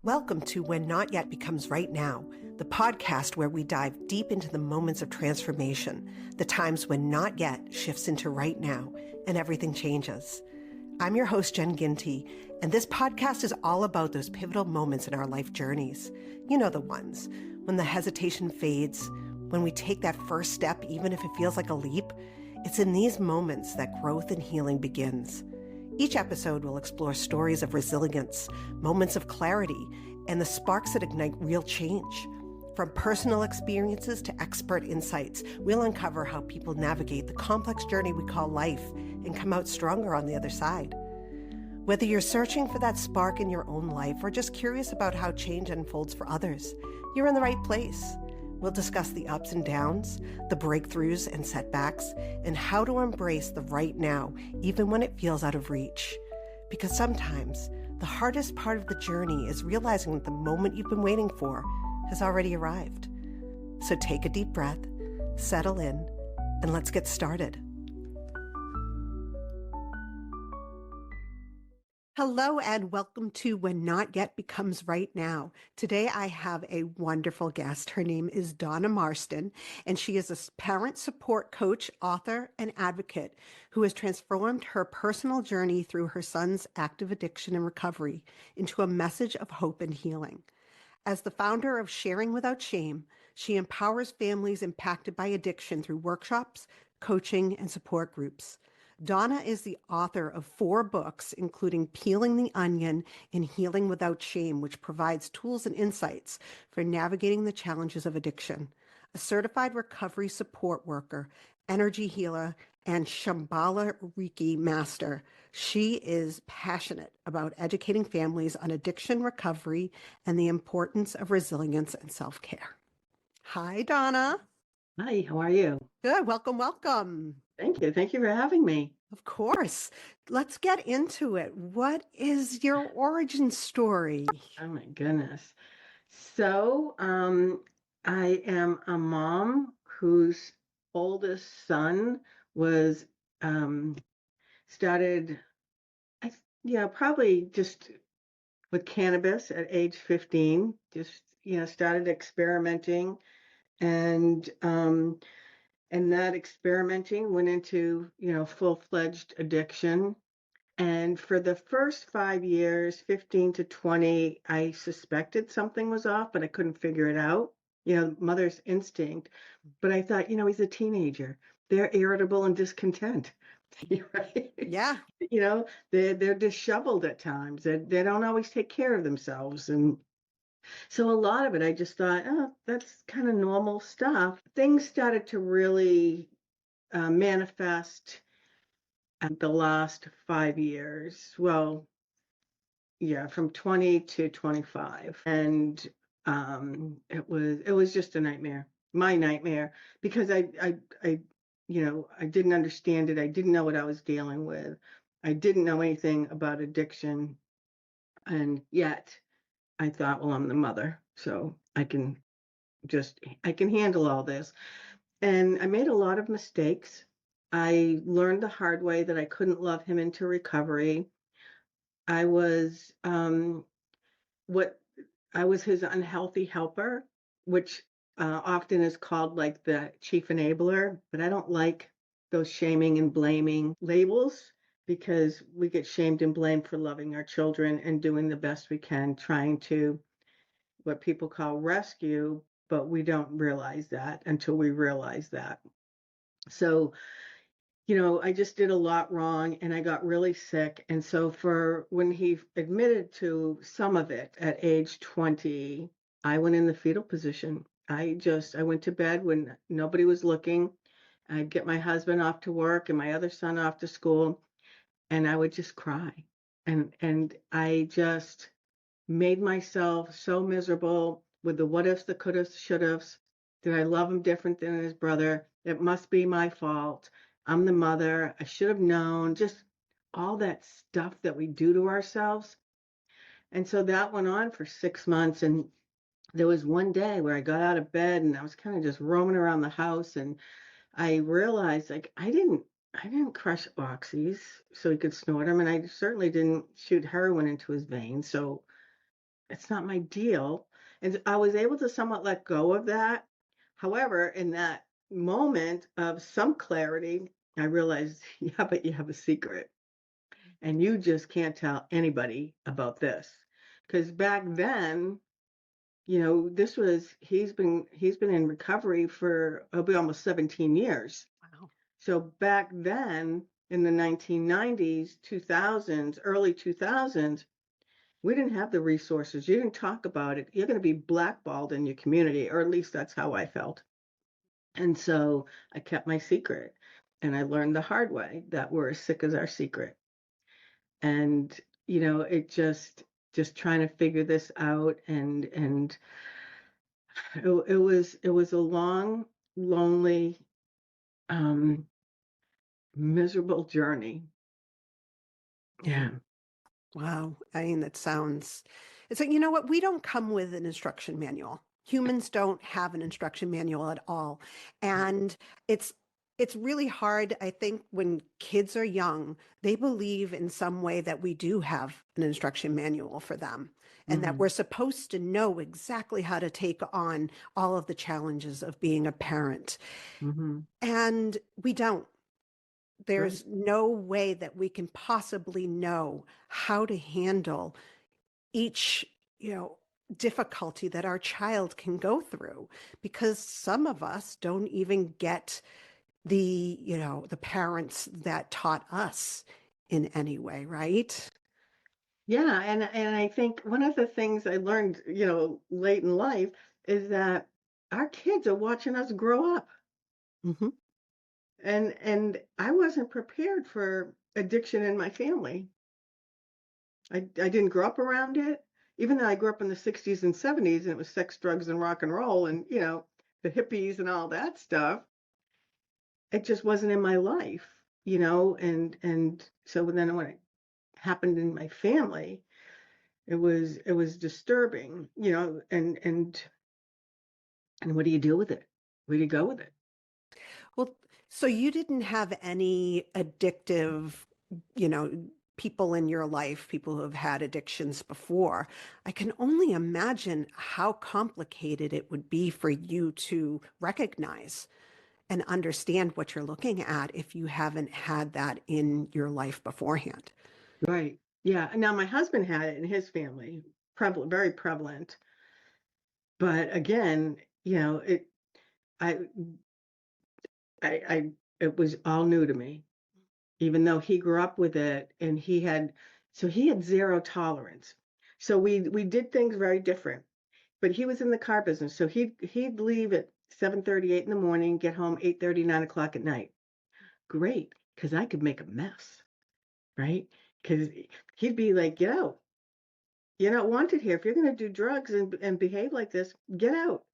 Welcome to When Not Yet Becomes Right Now, the podcast where we dive deep into the moments of transformation, the times when not yet shifts into right now and everything changes. I'm your host, Ginty, and this podcast is all about those pivotal moments in our life journeys. You know the ones, when the hesitation fades, when we take that first step, even if it feels like a leap. It's in these moments that growth and healing begins. Each episode will explore stories of resilience, moments of clarity, and the sparks that ignite real change. From personal experiences to expert insights, we'll uncover how people navigate the complex journey we call life and come out stronger on the other side. Whether you're searching for that spark in your own life or just curious about how change unfolds for others, you're in the right place. We'll discuss the ups and downs, the breakthroughs and setbacks, and how to embrace the right now, even when it feels out of reach. Because sometimes the hardest part of the journey is realizing that the moment you've been waiting for has already arrived. So take a deep breath, settle in, and let's get started. Hello and welcome to When Not Yet Becomes Right Now. Today I have a wonderful guest. Her name is Donna Marston, and she is a parent support coach, author, and advocate who has transformed her personal journey through her son's active addiction and recovery into a message of hope and healing. As the founder of Sharing Without Shame, she empowers families impacted by addiction through workshops, coaching, and support groups. Donna is the author of 4 books, including Peeling the Onion and Healing Without Shame, which provides tools and insights for navigating the challenges of addiction. A certified recovery support worker, energy healer, and Shambhala Reiki master, she is passionate about educating families on addiction recovery and the importance of resilience and self-care. Hi, Donna. Hi, how are you? Good. Welcome, welcome. Thank you. Thank you for having me. Of course. Let's get into it. What is your origin story? Oh my goodness. So, I am a mom whose oldest son was started, probably just with cannabis at age 15. Just started experimenting, and that experimenting went into full-fledged addiction. And for the first 5 years, 15 to 20, I suspected something was off, but I couldn't figure it out. Mother's instinct. But I thought, he's a teenager. They're irritable and discontent. Right? Yeah. They're disheveled at times. They don't always take care of themselves. And so a lot of it, I just thought, oh, that's kind of normal stuff. Things started to really manifest the last 5 years. Well, yeah, from 20 to 25. And it was just a nightmare, my nightmare, because I didn't understand it. I didn't know what I was dealing with. I didn't know anything about addiction. And yet I thought, well, I'm the mother, so I can handle all this. And I made a lot of mistakes. I learned the hard way that I couldn't love him into recovery. I was I was his unhealthy helper, which often is called like the chief enabler, but I don't like those shaming and blaming labels, because we get shamed and blamed for loving our children and doing the best we can, trying to what people call rescue, but we don't realize that until we realize that. So I just did a lot wrong and I got really sick. And so for when he admitted to some of it at age 20, I went in the fetal position. I went to bed when nobody was looking. I'd get my husband off to work and my other son off to school, and I would just cry. And I just made myself so miserable with the what ifs, the could ifs, should ifs. Did I love him different than his brother? It must be my fault. I'm the mother. I should have known. Just all that stuff that we do to ourselves. And so that went on for 6 months. And there was one day where I got out of bed and I was kind of just roaming around the house, and I realized, like, I didn't crush oxys so he could snort them, and I certainly didn't shoot heroin into his veins. So it's not my deal. And I was able to somewhat let go of that. However, in that moment of some clarity, I realized, yeah, but you have a secret and you just can't tell anybody about this. Because back then, this was he's been in recovery for it'll be almost 17 years. Wow. So back then in the 1990s, 2000s, early 2000s, we didn't have the resources. You didn't talk about it. You're going to be blackballed in your community, or at least that's how I felt. And so I kept my secret. And I learned the hard way that we're as sick as our secret. And, it just trying to figure this out, and it was a long, lonely, um, miserable journey. Yeah. Wow. I mean, it's like, you know what? We don't come with an instruction manual. Humans don't have an instruction manual at all. And it's, it's really hard, I think, when kids are young, they believe in some way that we do have an instruction manual for them and that Hmm. we're supposed to know exactly how to take on all of the challenges of being a parent. Hmm. And we don't. Right. There's no way that we can possibly know how to handle each, you know, difficulty that our child can go through because some of us don't even get the parents that taught us in any way, right? Yeah, and I think one of the things I learned, late in life is that our kids are watching us grow up. Hmm. And I wasn't prepared for addiction in my family. I didn't grow up around it, even though I grew up in the 60s and 70s and it was sex, drugs, and rock and roll and, the hippies and all that stuff. It just wasn't in my life, and so then when it happened in my family, it was disturbing, and what do you do with it? Where do you go with it? Well, so you didn't have any addictive, you know, people in your life, people who have had addictions before. I can only imagine how complicated it would be for you to recognize and understand what you're looking at if you haven't had that in your life beforehand. Right. Yeah. Now my husband had it in his family, prevalent, very prevalent. But again, I, I, it was all new to me, even though he grew up with it and he had zero tolerance. So we did things very different. But he was in the car business, so he'd leave at 7:38 in the morning, get home 8:30, 9 o'clock at night. Great, because I could make a mess, right? Because he'd be like, "Get out. You're not wanted here. If you're going to do drugs and behave like this, get out."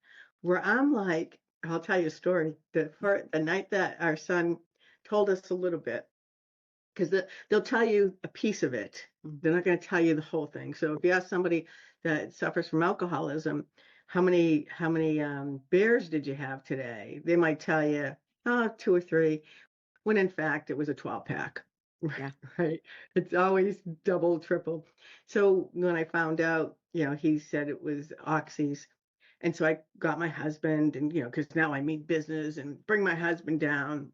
Where I'm like, I'll tell you a story. The night that our son told us a little bit, because they'll tell you a piece of it. They're not going to tell you the whole thing. So if you ask somebody that suffers from alcoholism, how many beers did you have today? They might tell you, oh, two or three, when in fact it was a 12 pack. Yeah. Right? It's always double, triple. So when I found out, he said it was oxys. And so I got my husband, and because now I mean business and bring my husband down.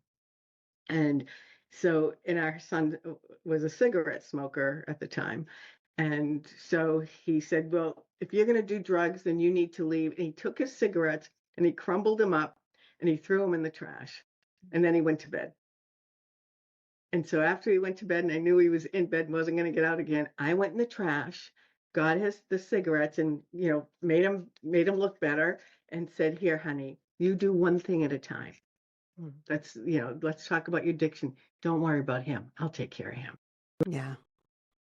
And so, and our son was a cigarette smoker at the time. And so he said, well, if you're going to do drugs, then you need to leave. And he took his cigarettes and he crumbled them up and he threw them in the trash. And then he went to bed. And so after he went to bed and I knew he was in bed and wasn't going to get out again, I went in the trash, got the cigarettes and, made him look better and said, here, honey, you do one thing at a time. Let's talk about your addiction. Don't worry about him. I'll take care of him. Yeah.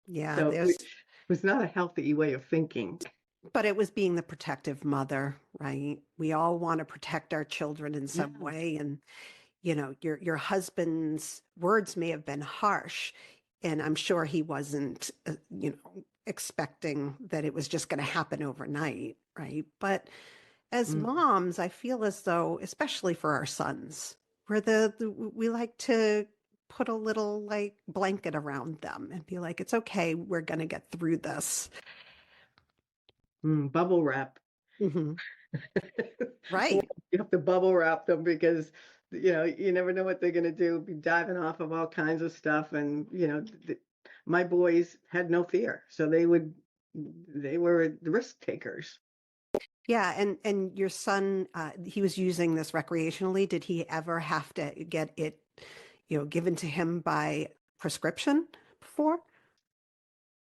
Yeah. So, There's, which was not a healthy way of thinking. but it was being the protective mother, right? We all want to protect our children in some Yeah. way. And your husband's words may have been harsh, and I'm sure he wasn't, expecting that it was just going to happen overnight, right? But as Mm. moms, I feel as though, especially for our sons, we like to put a little like blanket around them and be like, it's okay, we're going to get through this. Bubble wrap. Hmm. Well, Right. you have to bubble wrap them because you never know what they're going to do. Be diving off of all kinds of stuff, and my boys had no fear, so they were the risk takers. Yeah, and your son, he was using this recreationally. Did he ever have to get it, given to him by prescription before?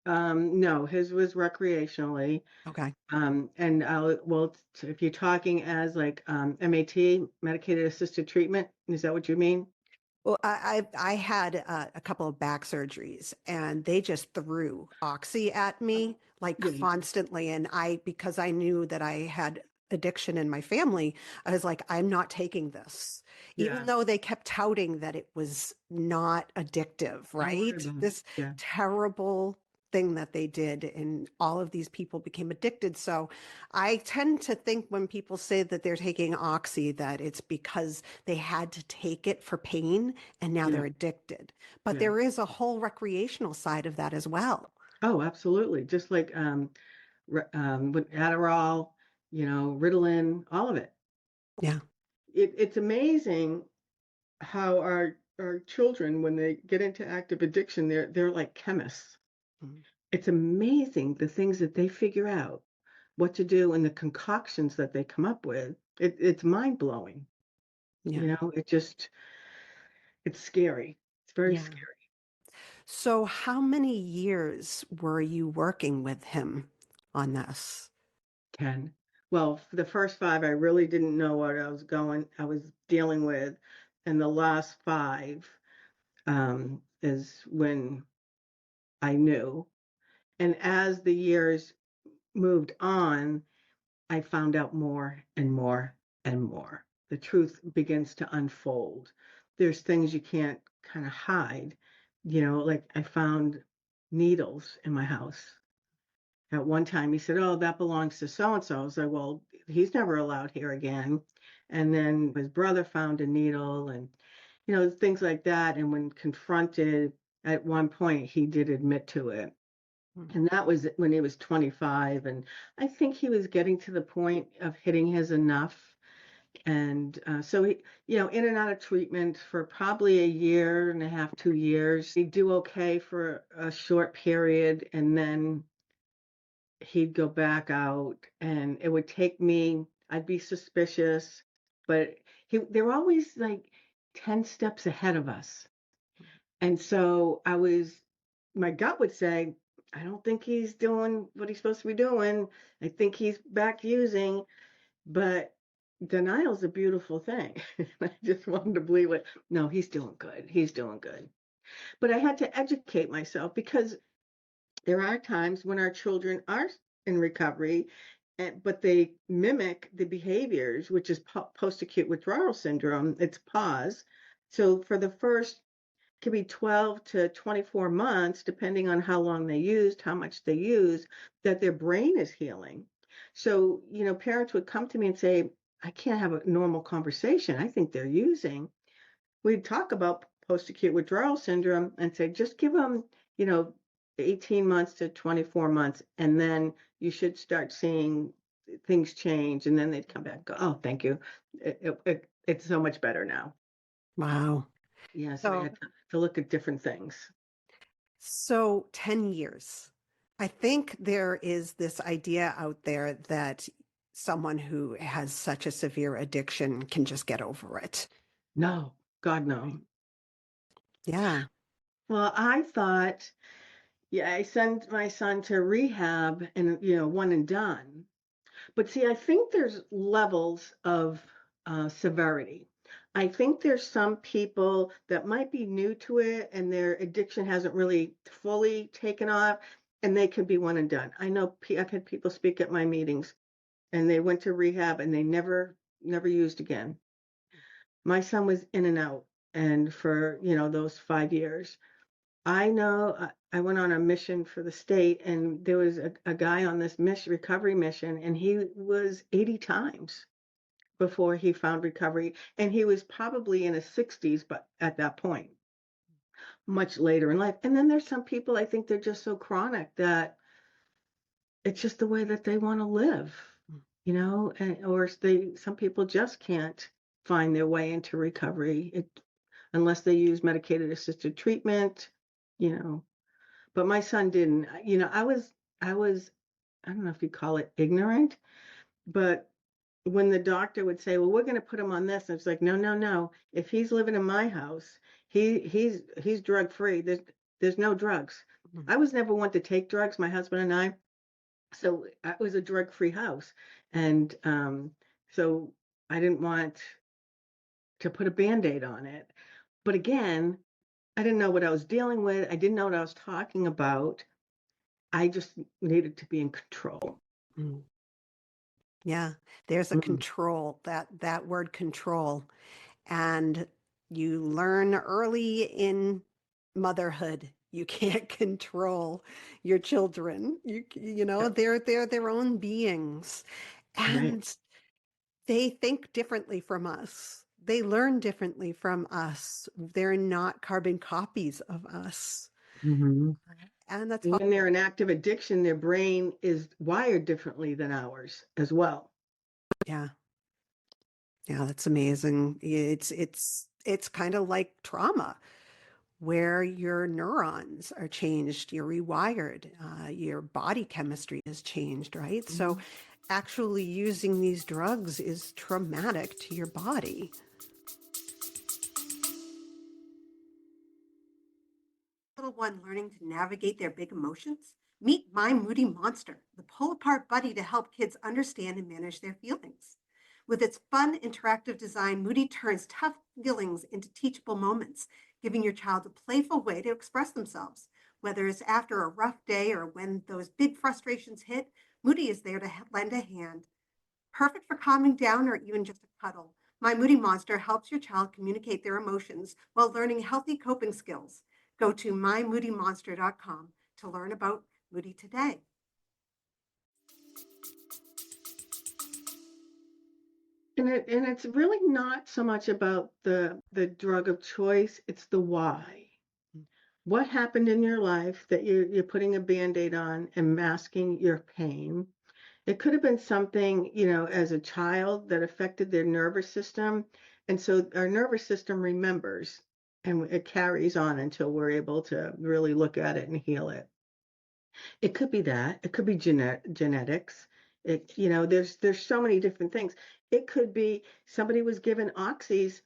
No, his was recreationally. Okay. And well, if you're talking as like MAT, medicated assisted treatment, is that what you mean? Well, I had a couple of back surgeries, and they just threw oxy at me like Yeah, constantly. And because I knew that I had addiction in my family, I was like, I'm not taking this, even yeah. though they kept touting that it was not addictive, Don't worry right? about it. This Yeah. terrible thing that they did, and all of these people became addicted. So I tend to think when people say that they're taking oxy, that it's because they had to take it for pain and now Yeah. they're addicted. But Yeah. there is a whole recreational side of that as well. Oh, absolutely. Just like with Adderall, Ritalin, all of it. Yeah. It's amazing how our children, when they get into active addiction, they're like chemists. Mm. It's amazing the things that they figure out, what to do, and the concoctions that they come up with. It's mind blowing. Yeah. It's scary. It's very Yeah. scary. So, how many years were you working with him on this? 10. Well, for the first 5, I really didn't know what I was dealing with. And the last 5 is when I knew. And as the years moved on, I found out more and more and more. The truth begins to unfold. There's things you can't kind of hide. Like I found needles in my house. At one time, he said, "Oh, that belongs to so and so." I was like, "Well, he's never allowed here again." And then his brother found a needle and, things like that. And when confronted at one point, he did admit to it. Mm. And that was when he was 25. And I think he was getting to the point of hitting his enough. And so he, in and out of treatment for probably a year and a half, 2 years. He'd do okay for a short period. And then he'd go back out and it would take me, I'd be suspicious, but they're always like 10 steps ahead of us. And so my gut would say, I don't think he's doing what he's supposed to be doing. I think he's back using, but denial's a beautiful thing. I just wanted to believe it. No, he's doing good. He's doing good. But I had to educate myself because there are times when our children are in recovery, but they mimic the behaviors, which is post-acute withdrawal syndrome. It's pause. So for the first, could be 12 to 24 months, depending on how long they used, how much they use, that their brain is healing. So, parents would come to me and say, I can't have a normal conversation. I think they're using. We'd talk about post-acute withdrawal syndrome and say, just give them, you know, 18 months to 24 months, and then you should start seeing things change. And then they'd come back and go, oh, thank you. It's so much better now. Wow. Yeah, so I So, had to look at different things. so 10 years. I think there is this idea out there that someone who has such a severe addiction can just get over it. No, God, no. Yeah. Well, I thought, yeah, I sent my son to rehab and, one and done. But see, I think there's levels of severity. I think there's some people that might be new to it and their addiction hasn't really fully taken off, and they could be one and done. I know I've had people speak at my meetings and they went to rehab and they never used again. My son was in and out, and for those 5 years. I know I went on a mission for the state, and there was a guy on this recovery mission, and he was 80 times before he found recovery. And he was probably in his 60s, but at that point, much later in life. And then there's some people, I think they're just so chronic that it's just the way that they want to live, Mm. or some people just can't find their way into recovery unless they use medicated assisted treatment, you know. But my son didn't. I was I don't know if you call it ignorant, but when the doctor would say, "Well, we're going to put him on this," and it's like, "No, no, no. If he's living in my house, he's drug free. There's no drugs." Mm. I was never one to take drugs, my husband and I. So it was a drug free house, and so I didn't want to put a band-aid on it. But again, I didn't know what I was dealing with. I didn't know what I was talking about. I just needed to be in control. Mm. Yeah, there's a Mm, control, that word control. And you learn early in motherhood, you can't control your children. yeah, They're their own beings. right. And they think differently from us. They learn differently from us. They're not carbon copies of us. hmm And that's hard. When they're in active addiction, their brain is wired differently than ours as well. Yeah. Yeah, that's amazing. It's kind of like trauma, where your neurons are changed, you're rewired, your body chemistry is changed, right? So Mhm. actually using these drugs is traumatic to your body. Little one learning to navigate their big emotions? Meet My Moody Monster, the pull apart buddy to help kids understand and manage their feelings. With its fun, interactive design, Moody turns tough feelings into teachable moments, giving your child a playful way to express themselves. Whether it's after a rough day or when those big frustrations hit, Moody is there to lend a hand. Perfect for calming down or even just a cuddle. My Moody Monster helps your child communicate their emotions while learning healthy coping skills. Go to mymoodymonster.com to learn about Moody today. And it's really not so much about the drug of choice, it's the why. What happened in your life that you're putting a band-aid on and masking your pain? It could have been something, as a child that affected their nervous system. And so our nervous system remembers and it carries on until we're able to really look at it and heal it. It could be that. It could be genetics. There's so many different things. It could be somebody was given oxys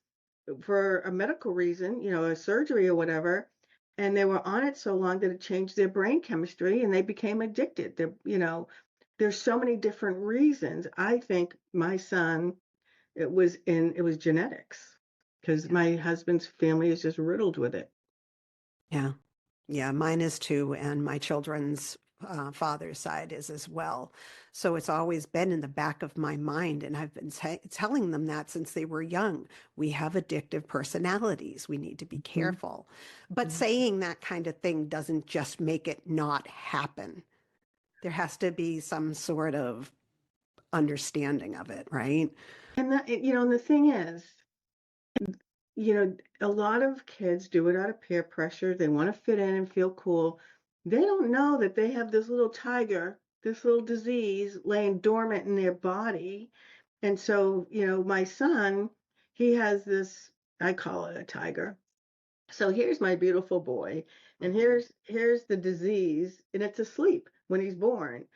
for a medical reason, a surgery or whatever, and they were on it so long that it changed their brain chemistry and they became addicted. There's so many different reasons. I think my son, it was genetics because Yeah. my husband's family is just riddled with it. Yeah. Yeah, mine is too, and my children's father's side is as well. So it's always been in the back of my mind, and I've been telling them that since they were young. We have addictive personalities. We need to be Mhm. careful. But Mhm. saying that kind of thing doesn't just make it not happen. There has to be some sort of understanding of it, right? And the thing is, a lot of kids do it out of peer pressure. They want to fit in and feel cool. They don't know that they have this little tiger, this little disease laying dormant in their body. And so, my son, he has this, I call it a tiger. So here's my beautiful boy, and Mhm. here's the disease, and it's asleep when he's born.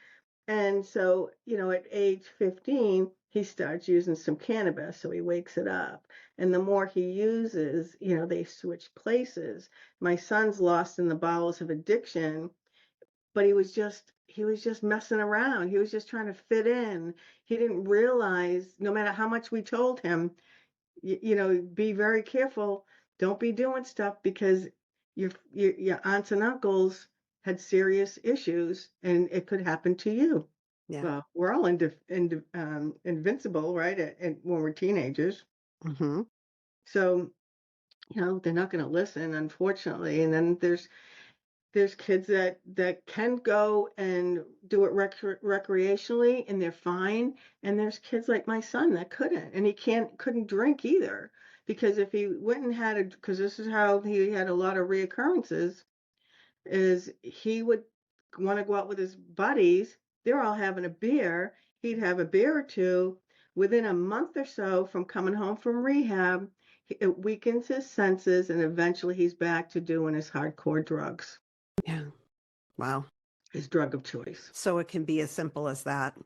And so, at age 15, he starts using some cannabis, so he wakes it up. And the more he uses, they switch places. My son's lost in the bowels of addiction, but he was just messing around. He was just trying to fit in. He didn't realize, no matter how much we told him, be very careful. Don't be doing stuff because your aunts and uncles had serious issues, and it could happen to you. Yeah. Well, we're all invincible, right? And when we're teenagers, Hmm. so they're not going to listen, unfortunately. And then there's kids that can go and do it recreationally and they're fine, and there's kids like my son that couldn't, and he couldn't drink either, because if he went and had because this is how he had a lot of reoccurrences, is he would want to go out with his buddies they're all having a beer. He'd have a beer or two. Within a month or so from coming home from rehab, it weakens his senses, and eventually he's back to doing his hardcore drugs, Yeah. Wow. his drug of choice. So it can be as simple as that.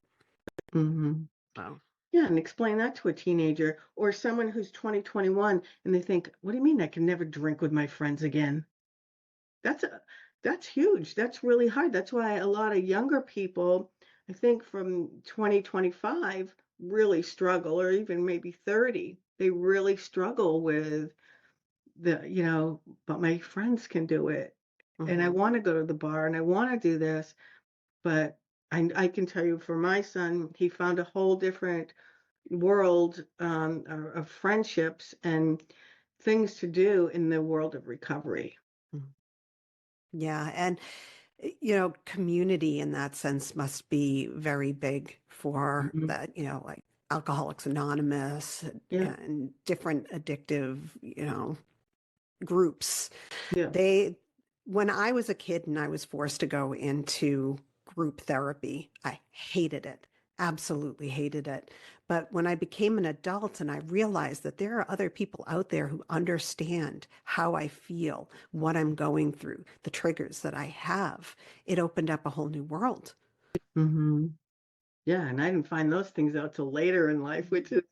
Hmm. Wow. Yeah, and explain that to a teenager or someone who's 20, 21, and they think, "What do you mean I can never drink with my friends again?" That's a that's huge. That's really hard. That's why a lot of younger people, I think from 2025, really struggle, or even maybe 30. They really struggle with but my friends can do it. And I Hmm. want to go to the bar and I want to do this, but I can tell you for my son, he found a whole different world of friendships and things to do in the world of recovery. Yeah. And, community in that sense must be very big for Mhm. that, like Alcoholics Anonymous Yeah, and different addictive, groups. yeah. They, when I was a kid and I was forced to go into group therapy, I hated it. Absolutely hated it. But when I became an adult and I realized that there are other people out there who understand how I feel, what I'm going through, the triggers that I have, it opened up a whole new world. Hmm. Yeah, and I didn't find those things out till later in life, which is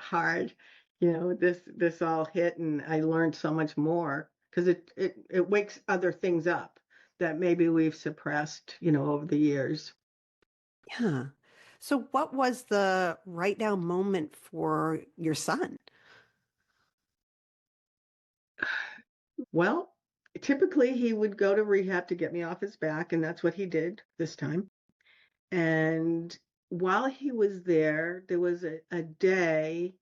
hard. This all hit, and I learned so much more because it wakes other things up that maybe we've suppressed, over the years. Yeah. So what was the right now moment for your son? Well, typically he would go to rehab to get me off his back, and that's what he did this time. And while he was there, there was a day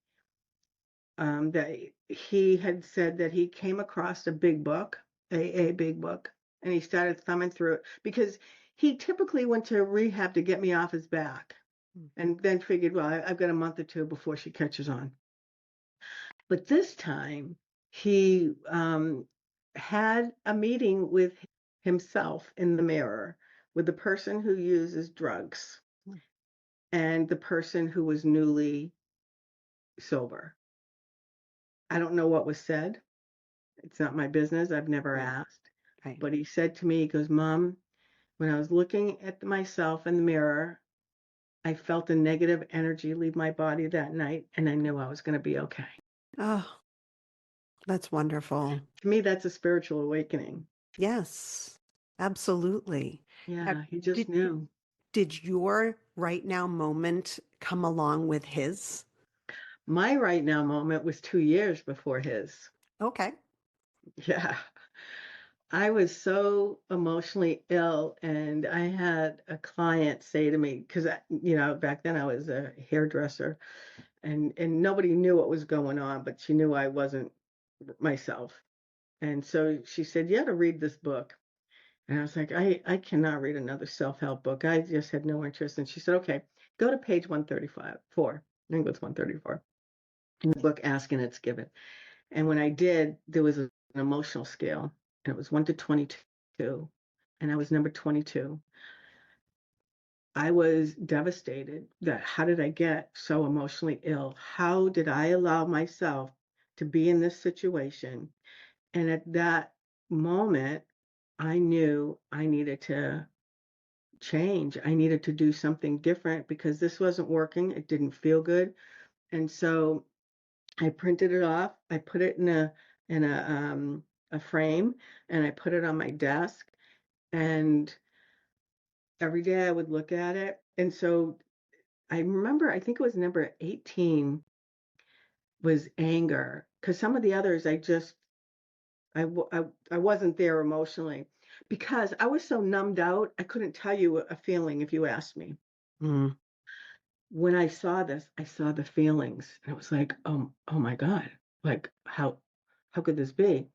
that he had said that he came across a big book, a big book, and he started thumbing through it because he typically went to rehab to get me off his back and then figured, well, I've got a month or two before she catches on. But this time he had a meeting with himself in the mirror with the person who uses drugs and the person who was newly sober. I don't know what was said. It's not my business. I've never Right. asked. Right. But he said to me, he goes, "Mom, when I was looking at myself in the mirror, I felt a negative energy leave my body that night, and I knew I was going to be okay." Oh, that's wonderful. To me, that's a spiritual awakening. Yes, absolutely. Have, Yeah, he just did knew. did your right now moment come along with his? My right now moment was 2 years before his. Okay. Yeah. I was so emotionally ill, and I had a client say to me, because back then I was a hairdresser, and nobody knew what was going on, but she knew I wasn't myself. And so she said, "You got to read this book." And I was like, I cannot read another self-help book. I just had no interest. And she said, "Okay, go to page 135, 4. I think it was 134 in the book, Ask and It's Given." And when I did, there was an emotional scale, and it was 1 to 22, and I was number 22. I was devastated that how did I get so emotionally ill? How did I allow myself to be in this situation? And at that moment, I knew I needed to change. I needed to do something different because this wasn't working. It didn't feel good. And so I printed it off. I put it in a frame, and I put it on my desk. And every day I would look at it. And so I remember, I think it was number 18 was anger, because some of the others I wasn't there emotionally because I was so numbed out. I couldn't tell you a feeling if you asked me. Mm. When I saw this, I saw the feelings, and it was like, oh my God, like how could this be?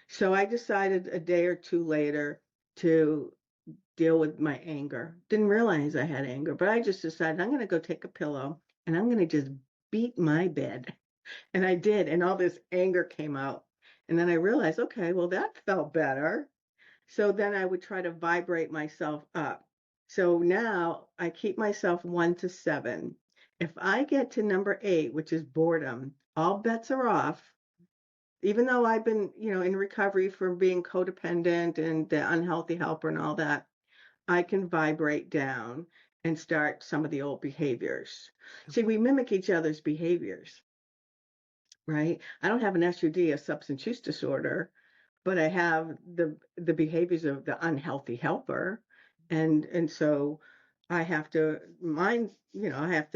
So I decided a day or two later to deal with my anger. Didn't realize I had anger, but I just decided I'm going to go take a pillow and I'm going to just beat my bed. And I did, and all this anger came out. And then I realized, okay, well, that felt better. So then I would try to vibrate myself up. So now I keep myself 1 to 7. If I get to number 8, which is boredom, all bets are off. Even though I've been, in recovery from being codependent and the unhealthy helper and all that, I can vibrate down and start some of the old behaviors. See, we mimic each other's behaviors, right? I don't have an SUD, a substance use disorder, but I have the behaviors of the unhealthy helper, and so I have to mind, I have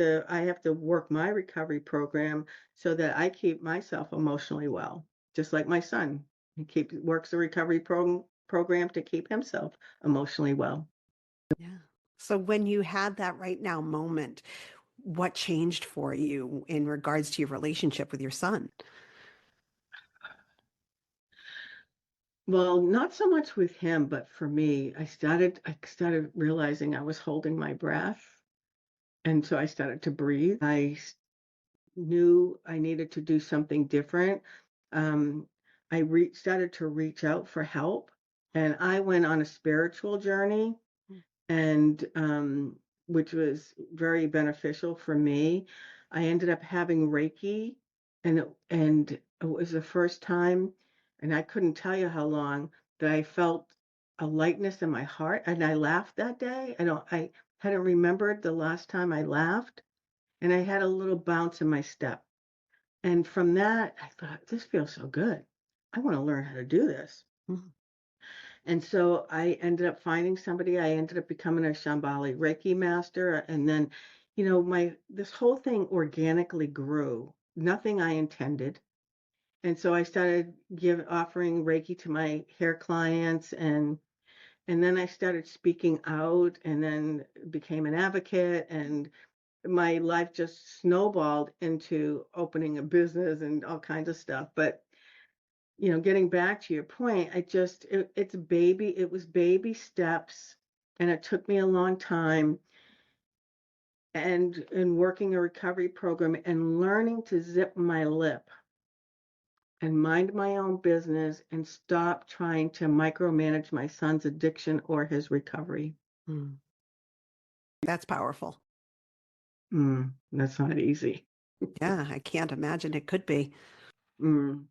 to work my recovery program so that I keep myself emotionally well, just like my son. He works the recovery program to keep himself emotionally well. Yeah. So when you had that right now moment, what changed for you in regards to your relationship with your son? Well, not so much with him, but for me, I started realizing I was holding my breath. And so I started to breathe. Knew I needed to do something different. Um, started to reach out for help, and I went on a spiritual journey, and which was very beneficial for me. I ended up having Reiki, and it was the first time, and I couldn't tell you how long that I felt a lightness in my heart, and I laughed that day. I hadn't remembered the last time I laughed, and I had a little bounce in my step. And from that, I thought, this feels so good. I want to learn how to do this. Mhm. And so I ended up finding somebody. I ended up becoming a Shambhala Reiki master. And then, my this whole thing organically grew. Nothing I intended. And so I started offering Reiki to my hair clients, and then I started speaking out, and then became an advocate, and my life just snowballed into opening a business and all kinds of stuff. But, getting back to your point, it was baby steps, and it took me a long time, and in working a recovery program and learning to zip my lip and mind my own business and stop trying to micromanage my son's addiction or his recovery. Mm. That's powerful. That's not easy. Yeah, I can't imagine it could be. Mm.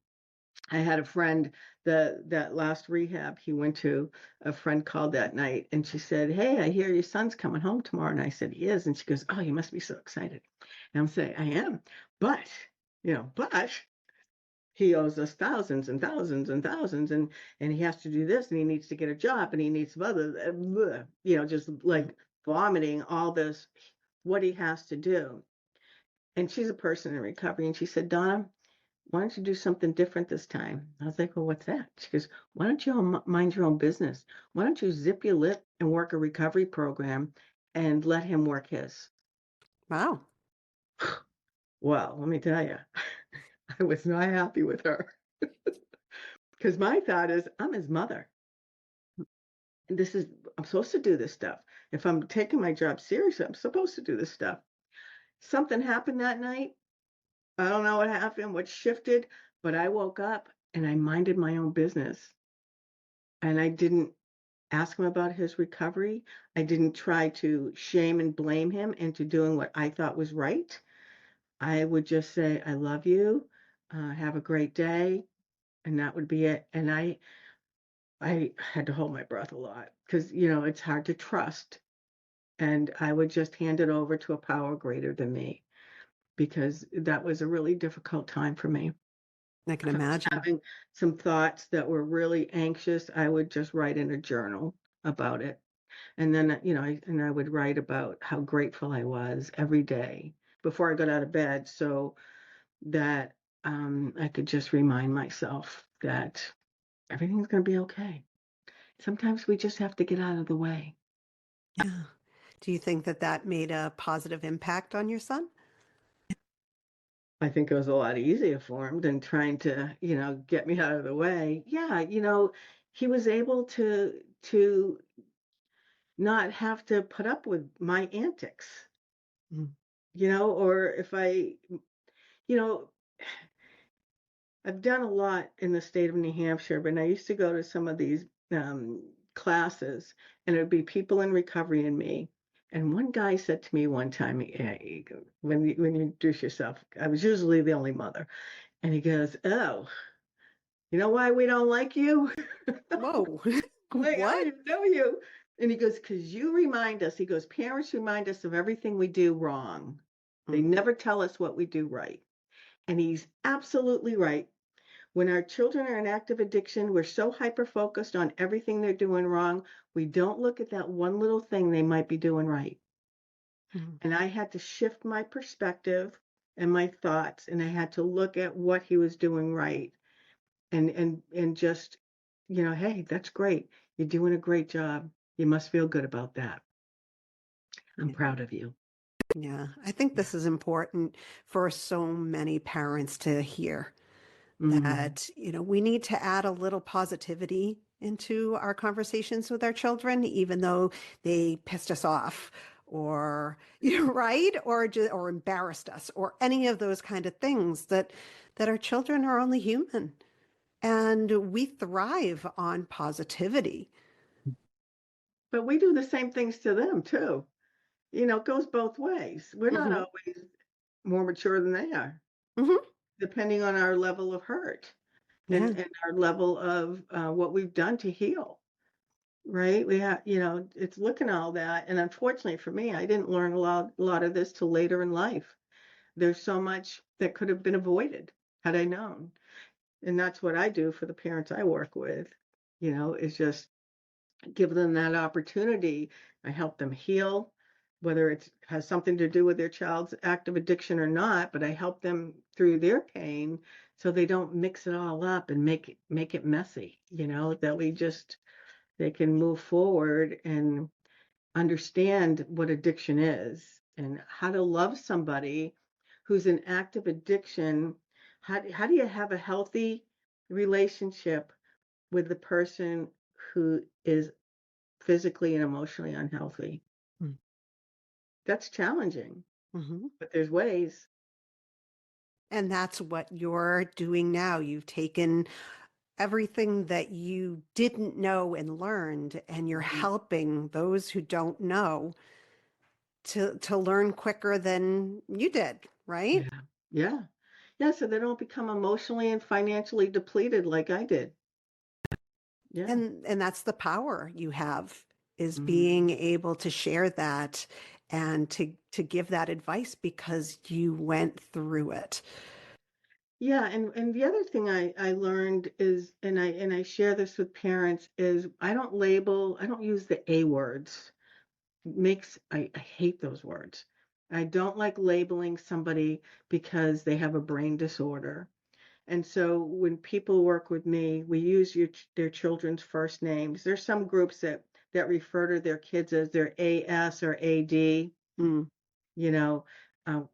I had a friend that last rehab he went to, a friend called that night and she said, "Hey, I hear your son's coming home tomorrow." And I said, "He is." And she goes, "Oh, you must be so excited." And I'm saying, "I am. But, but he owes us thousands and thousands and thousands, and he has to do this, and he needs to get a job, and he needs some other just like vomiting all this what he has to do." And she's a person in recovery, and she said, "Donna, why don't you do something different this time?" I was like, "Well, what's that?" She goes, "Why don't you mind your own business? Why don't you zip your lip and work a recovery program and let him work his?" Wow. Well, let me tell you, I was not happy with her because my thought is, I'm his mother. And I'm supposed to do this stuff. If I'm taking my job seriously, I'm supposed to do this stuff. Something happened that night. I don't know what happened, what shifted, but I woke up and I minded my own business. And I didn't ask him about his recovery. I didn't try to shame and blame him into doing what I thought was right. I would just say, "I love you. Have a great day." And that would be it. And I had to hold my breath a lot because, it's hard to trust. And I would just hand it over to a power greater than me because that was a really difficult time for me. I can If I was imagine. having some thoughts that were really anxious, I would just write in a journal about it. And then, I would write about how grateful I was every day before I got out of bed so that I could just remind myself that everything's going to be okay. Sometimes we just have to get out of the way. Yeah. Do you think that that made a positive impact on your son? I think it was a lot easier for him than trying to, get me out of the way. Yeah, he was able to not have to put up with my antics, Mm. or if you know, I've done a lot in the state of New Hampshire, but I used to go to some of these classes, and it would be people in recovery and me. And one guy said to me one time, when you introduce yourself, I was usually the only mother, and he goes, "Oh, you know why we don't like you?" Whoa. Like, I don't What? even know you. And he goes, "Because you remind us," he goes, "parents remind us of everything we do wrong. They Mm. never tell us what we do right." And he's absolutely right. When our children are in active addiction, we're so hyper focused on everything they're doing wrong, we don't look at that one little thing they might be doing right. Mm. And I had to shift my perspective and my thoughts, and I had to look at what he was doing right, and just, hey, that's great. You're doing a great job. You must feel good about that. I'm Yeah. proud of you. Yeah. I think Yeah. this is important for so many parents to hear Mm, that, we need to add a little positivity into our conversations with our children, even though they pissed us off or, right? Or embarrassed us or any of those kind of things that our children are only human and we thrive on positivity. but we do the same things to them too. It goes both ways. We're not Hmm. always more mature than they are, Hmm. depending on our level of hurt, and Yeah. and our level of what we've done to heal. Right? We have, it's looking at all that, and unfortunately for me, I didn't learn a lot of this till later in life. There's so much that could have been avoided had I known. And that's what I do for the parents I work with, is just give them that opportunity. I help them heal, whether it has something to do with their child's active addiction or not, but I help them through their pain so they don't mix it all up and make it messy, that they can move forward and understand what addiction is and how to love somebody who's in active addiction. How do you have a healthy relationship with the person who is physically and emotionally unhealthy? That's challenging, Mm-hmm. but there's ways. And that's what you're doing now. You've taken everything that you didn't know and learned, and you're Mhm. helping those who don't know to learn quicker than you did, right? Yeah. Yeah. Yeah. So they don't become emotionally and financially depleted like I did. Yeah. And that's the power you have is Mhm. being able to share that and to give that advice because you went through it. Yeah, and the other thing I learned is, and I share this with parents, is I don't use the A words. I hate those words. I don't like labeling somebody because they have a brain disorder. And so when people work with me, we use their children's first names. There's some groups that refer to their kids as their AS or AD. Mm. you know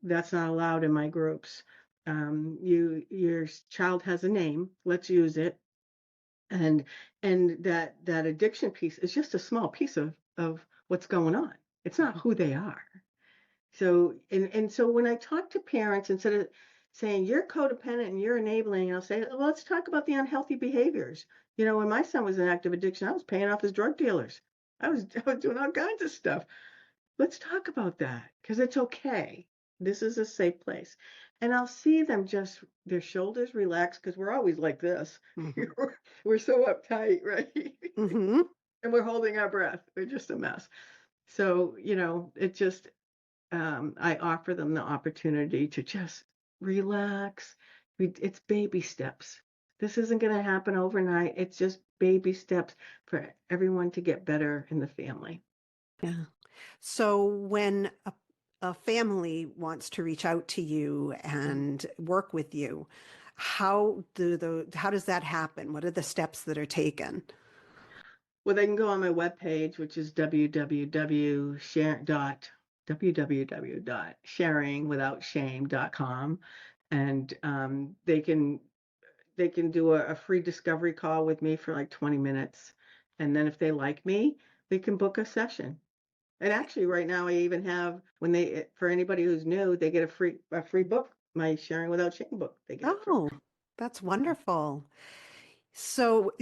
that's not allowed in my groups. Your child has a name, let's use it. And that addiction piece is just a small piece of what's going on. It's not who they are. So when I talk to parents, instead of saying you're codependent and you're enabling, I'll say, well, let's talk about the unhealthy behaviors. When my son was in active addiction, I was paying off his drug dealers. I was doing all kinds of stuff. Let's talk about that because it's okay. This is a safe place. And I'll see them, just their shoulders relax, because we're always like this. Hmm. We're so uptight, right? Hmm. And we're holding our breath. We're just a mess. So, it just, I offer them the opportunity to just relax. It's baby steps. This isn't going to happen overnight. It's just baby steps for everyone to get better in the family. Yeah. So when a family wants to reach out to you and work with you, how does that happen? What are the steps that are taken? Well, they can go on my webpage, which is www.sharingwithoutshame.com, and they can do a free discovery call with me for like 20 minutes, and then if they like me, they can book a session. And actually, right now, I even have, for anybody who's new, they get a free book, my Sharing Without Shame book. They get it for Oh, that's wonderful. So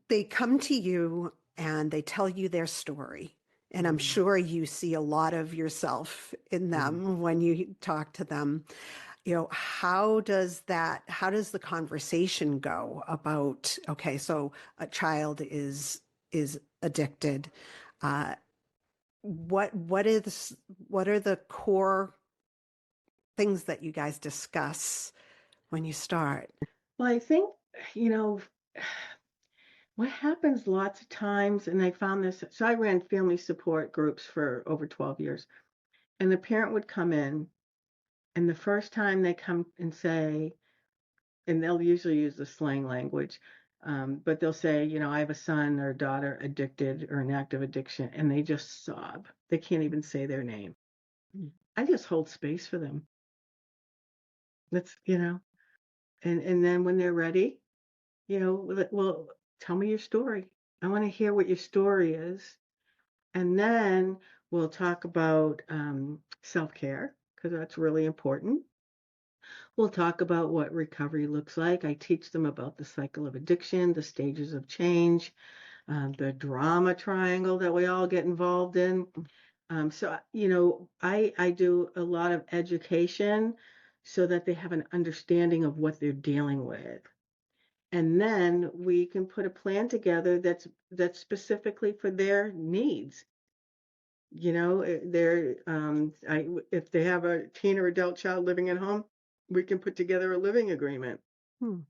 they come to you and they tell you their story. And I'm Mhm. sure you see a lot of yourself in Mhm. them when you talk to them. How does the conversation go about, okay, so a child is addicted. Uh, what are the core things that you guys discuss when you start? Well, I think, you know, what happens lots of times, and I found this, so I ran family support groups for over 12 years, and the parent would come in, and the first time they come and say, and they'll usually use the slang language, but they'll say, I have a son or daughter addicted or an active addiction, and they just sob. They can't even say their name. I just hold space for them. And then when they're ready, well, tell me your story. I want to hear what your story is. And then we'll talk about self-care, because that's really important. We'll talk about what recovery looks like. I teach them about the cycle of addiction, the stages of change, the drama triangle that we all get involved in. I do a lot of education so that they have an understanding of what they're dealing with. And then we can put a plan together that's specifically for their needs. If they have a teen or adult child living at home, we can put together a living agreement, Hmm.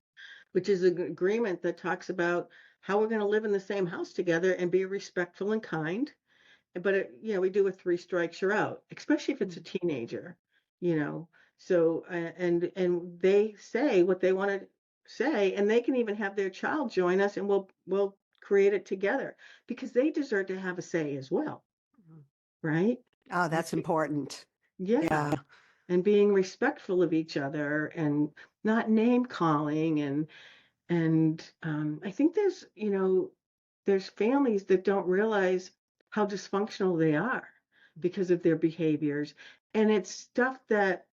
which is an agreement that talks about how we're going to live in the same house together and be respectful and kind. But we do a 3 strikes you're out, especially if it's a teenager. you know. So and they say what they want to say, and they can even have their child join us, and we'll create it together, because they deserve to have a say as well, right? Oh, that's important. Yeah, Yeah. and being respectful of each other and not name calling. And I think there's families that don't realize how dysfunctional they are because of their behaviors, and it's stuff that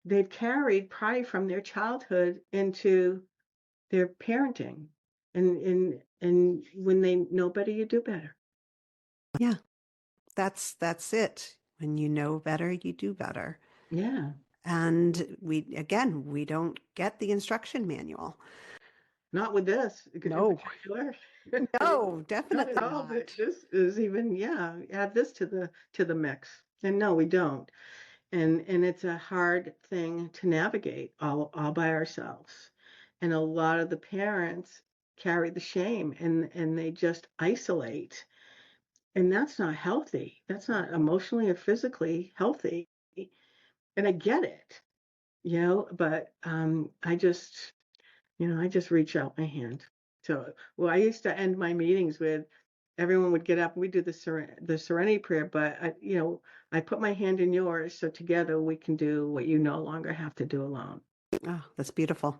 they've carried probably from their childhood into their parenting. And when they know better, you do better. Yeah. That's it. When you know better, you do better. Yeah. And we don't get the instruction manual. Not with this in No, particular. no, Not at definitely all. not. This is even, yeah, add this to the mix. And no, we don't. And it's a hard thing to navigate all by ourselves. And a lot of the parents carry the shame, and they just isolate. And that's not healthy. That's not emotionally or physically healthy. And I get it, but I just reach out my hand. So, well, I used to end my meetings with everyone would get up and we do the serenity prayer, but I put my hand in yours, so together we can do what you no longer have to do alone. Oh, that's beautiful.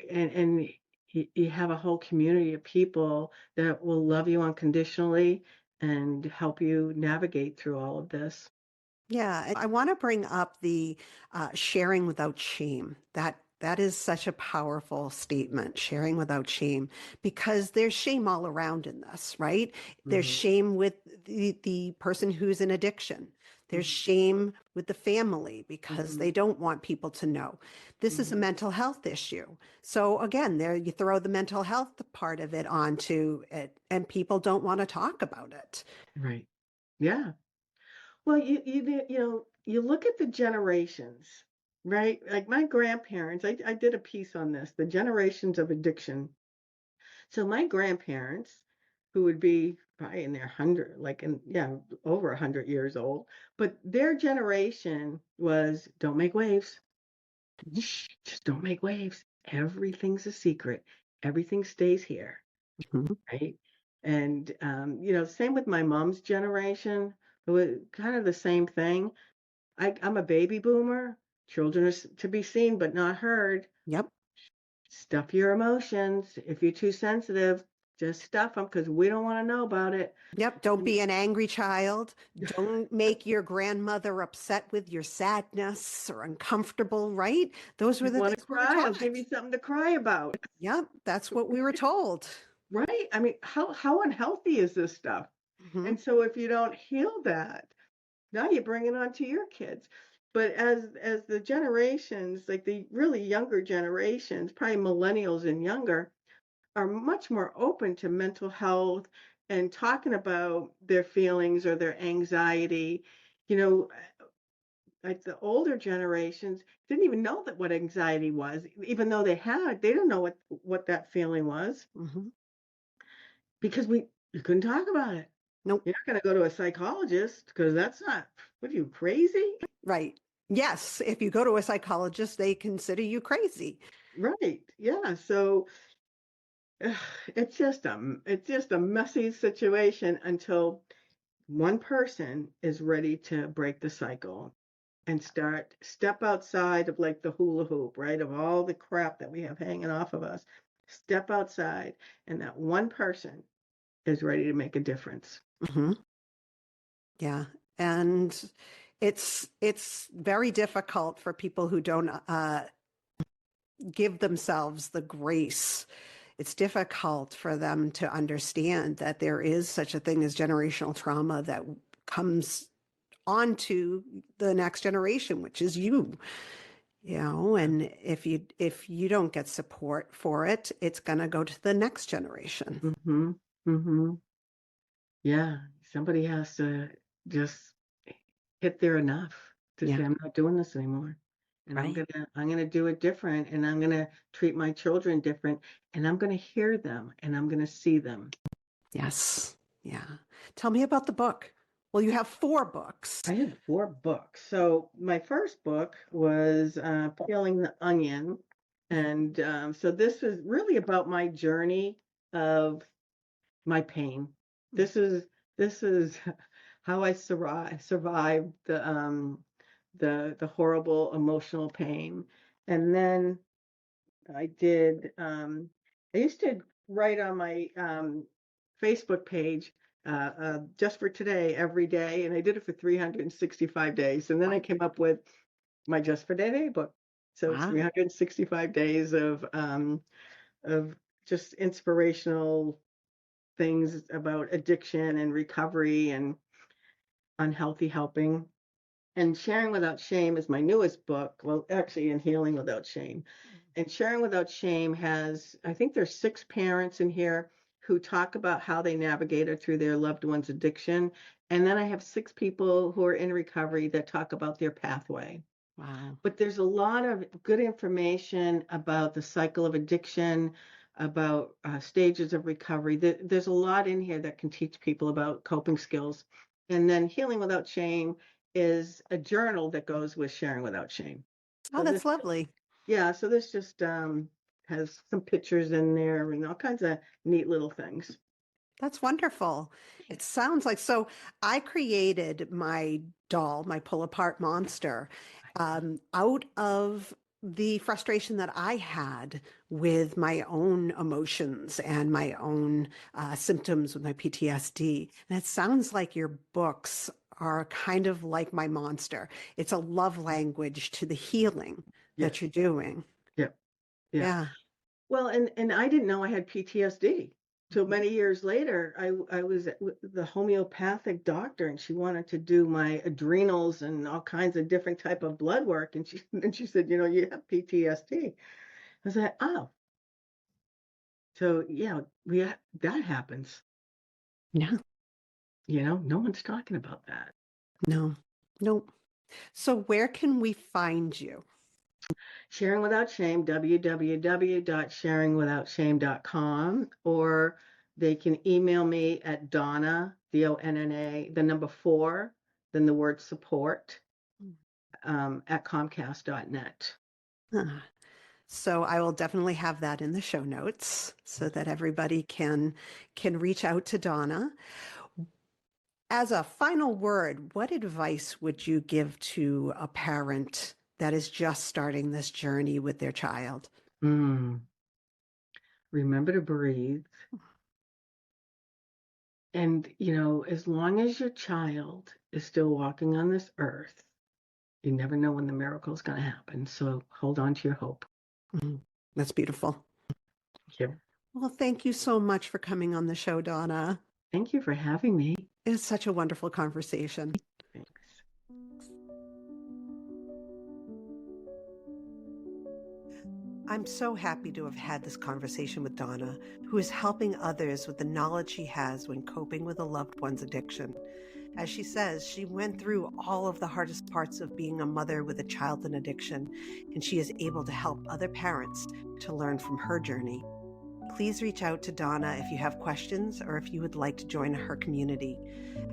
And you have a whole community of people that will love you unconditionally and help you navigate through all of this. Yeah, and I want to bring up the sharing without shame. That is such a powerful statement, sharing without shame, because there's shame all around in this, right? There's Mhm. shame with the person who's in addiction. There's Mhm. shame with the family because Mhm. they don't want people to know. This is a Mhm. mental health issue. So again, there you throw the mental health part of it onto it, and people don't want to talk about it. Right. Yeah. Well, you look at the generations, right? Like my grandparents, I did a piece on this, the generations of addiction. So my grandparents, who would be probably in their hundred, over 100 years old, but their generation was don't make waves. Mhm. Shh, just don't make waves. Everything's a secret. Everything stays here, Mhm. right? And same with my mom's generation. It was kind of the same thing. I'm a baby boomer. Children are to be seen but not heard. Yep. Stuff your emotions. If you're too sensitive, just stuff them, because we don't want to know about it. Yep. Don't And be an angry child. Don't make your grandmother upset with your sadness or uncomfortable, right? Those were you the want to things we were cry? I'll give taught. you something to cry about. Yep. That's what we were told. right? I mean, how unhealthy is this stuff? Hmm. And so if you don't heal that, now you bring it on to your kids. But as the generations, like the really younger generations, probably millennials and younger, are much more open to mental health and talking about their feelings or their anxiety. You know, like the older generations didn't even know that what anxiety was, even though they don't know what that feeling was Hmm. because you couldn't talk about it. Nope. You're not going to go to a psychologist because that's not, what are you, crazy? Right. Yes. If you go to a psychologist, they consider you crazy. Right. Yeah. So ugh, it's just a messy situation until one person is ready to break the cycle and step outside of like the hula hoop, right? Of all the crap that we have hanging off of us. Step outside, and that one person is ready to make a difference. Hmm. Yeah. And it's very difficult for people who don't give themselves the grace. It's difficult for them to understand that there is such a thing as generational trauma that comes onto the next generation, which is you. And if you don't get support for it, it's going to go to the next generation. Mm-hmm. Mm-hmm. Yeah. Somebody has to just hit there enough to Yeah, say, I'm not doing this anymore. And right. I'm gonna do it different, and I'm gonna treat my children different, and I'm gonna hear them, and I'm gonna see them. Yes. Yeah. Tell me about the book. Well, you have 4 books. I have 4 books. So my first book was Peeling the Onion, and so this was really about my journey of my pain. This is how I survived the horrible emotional pain. And then I did I used to write on my Facebook page just for today every day, and I did it for 365 days. And then I came up with my Just for Today book. So it's Wow. 365 days of just inspirational things about addiction and recovery and unhealthy helping. And Sharing Without Shame is my newest book. Well, actually, in Healing Without Shame. And Sharing Without Shame has, I think there's 6 parents in here who talk about how they navigated through their loved one's addiction. And then I have 6 people who are in recovery that talk about their pathway. Wow. But there's a lot of good information about the cycle of addiction, about stages of recovery. There's a lot in here that can teach people about coping skills. And then Healing Without Shame is a journal that goes with Sharing Without Shame. Oh, So that's lovely. yeah, so this just has some pictures in there and all kinds of neat little things. That's wonderful. It sounds like so. I created my doll, my pull apart monster, out of the frustration that I had with my own emotions and my own symptoms with my PTSD. And it sounds like your books are kind of like my monster. It's a love language to the healing that Yes. you're doing. Yeah. Yeah. Yeah. Well, and I didn't know I had PTSD till Mhm. many years later. I was with the homeopathic doctor, and she wanted to do my adrenals and all kinds of different type of blood work, and she and she said, you have PTSD. I said, oh, so yeah, that happens. Yeah. No one's talking about that. No. No. So where can we find you? Sharing Without Shame, www.sharingwithoutshame.com, or they can email me at Donna, Donna, the number 4, then the word support, at Comcast.net. Ah, so I will definitely have that in the show notes so that everybody can reach out to Donna. As a final word, what advice would you give to a parent that is just starting this journey with their child? Mm. Remember to breathe. And, as long as your child is still walking on this earth, you never know when the miracle is going to happen. So hold on to your hope. Mhm. That's beautiful. Yeah. Well, thank you so much for coming on the show, Donna. Thank you for having me. It's such a wonderful conversation. Thanks. I'm so happy to have had this conversation with Donna, who is helping others with the knowledge she has when coping with a loved one's addiction. As she says, she went through all of the hardest parts of being a mother with a child in addiction, and she is able to help other parents to learn from her journey. Please reach out to Donna if you have questions or if you would like to join her community.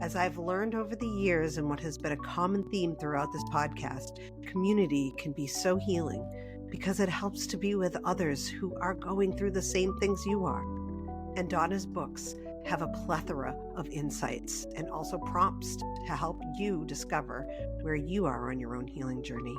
As I've learned over the years and what has been a common theme throughout this podcast, community can be so healing because it helps to be with others who are going through the same things you are. And Donna's books have a plethora of insights and also prompts to help you discover where you are on your own healing journey.